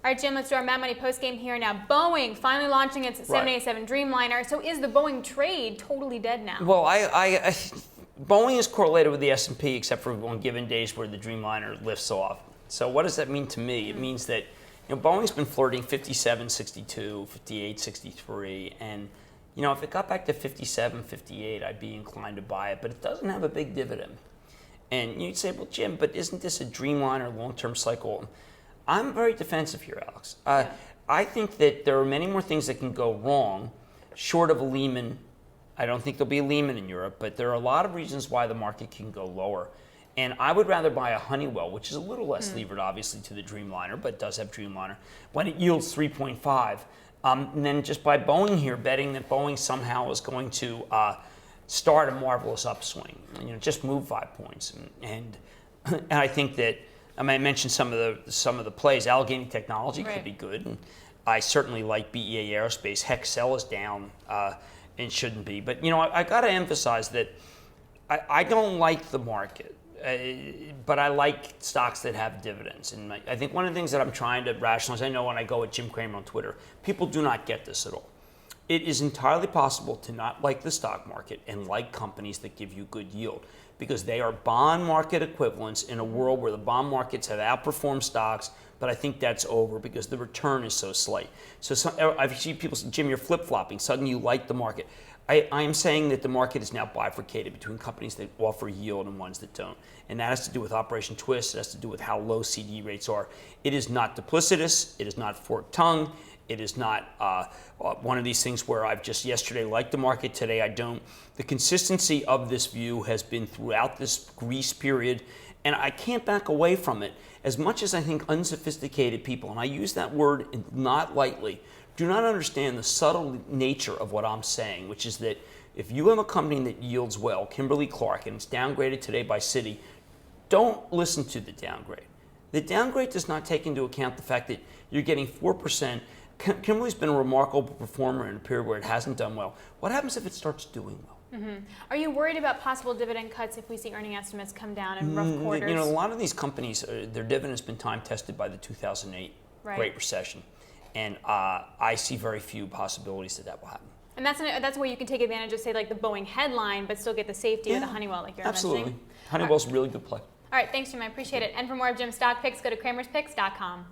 All right, Jim, let's do our Mad Money postgame here now. Boeing finally launching its 787 Dreamliner. So is the Boeing trade totally dead now? Well, Boeing is correlated with the S&P except for on given days where the Dreamliner lifts off. So what does that mean to me? It means that Boeing's been flirting 57, 62, 58, 63, and if it got back to 57, 58, I'd be inclined to buy it, but it doesn't have a big dividend. And you'd say, well, Jim, but isn't this a Dreamliner long-term cycle? I'm very defensive here, Alex. I think that there are many more things that can go wrong, short of a Lehman. I don't think there'll be a Lehman in Europe, but there are a lot of reasons why the market can go lower. And I would rather buy a Honeywell, which is a little less levered, obviously, to the Dreamliner, but does have Dreamliner, when it yields 3.5. And then just buy Boeing here, betting that Boeing somehow is going to start a marvelous upswing. Just move 5 points. And I think that, I mentioned some of the plays. Allegheny Technology could be good, and I certainly like BEA Aerospace. Hexcel is down and shouldn't be. But I got to emphasize that I don't like the market, but I like stocks that have dividends. And I think one of the things that I'm trying to rationalize, I know when I go with Jim Cramer on Twitter, people do not get this at all. It is entirely possible to not like the stock market and like companies that give you good yield, because they are bond market equivalents in a world where the bond markets have outperformed stocks, but I think that's over because the return is so slight. So I've seen people say, Jim, you're flip-flopping. Suddenly you like the market. I am saying that the market is now bifurcated between companies that offer yield and ones that don't. And that has to do with Operation Twist. It has to do with how low CD rates are. It is not duplicitous. It is not forked tongue. It is not one of these things where I've just yesterday liked the market, today I don't. The consistency of this view has been throughout this Greece period, and I can't back away from it. As much as I think unsophisticated people, and I use that word not lightly, do not understand the subtle nature of what I'm saying, which is that if you have a company that yields well, Kimberly-Clark, and it's downgraded today by Citi, don't listen to the downgrade. The downgrade does not take into account the fact that you're getting 4%. Kimberly's been a remarkable performer in a period where it hasn't done well. What happens if it starts doing well? Are you worried about possible dividend cuts if we see earning estimates come down in rough quarters? A lot of these companies, their dividend has been time tested by the 2008 Great Recession. And I see very few possibilities that will happen. And that's where you can take advantage of, say, like the Boeing headline, but still get the safety of the Honeywell, like you're absolutely. mentioning. Honeywell's a really good play. All right, thanks, Jim. I appreciate it. And for more of Jim's stock picks, go to kramerspicks.com.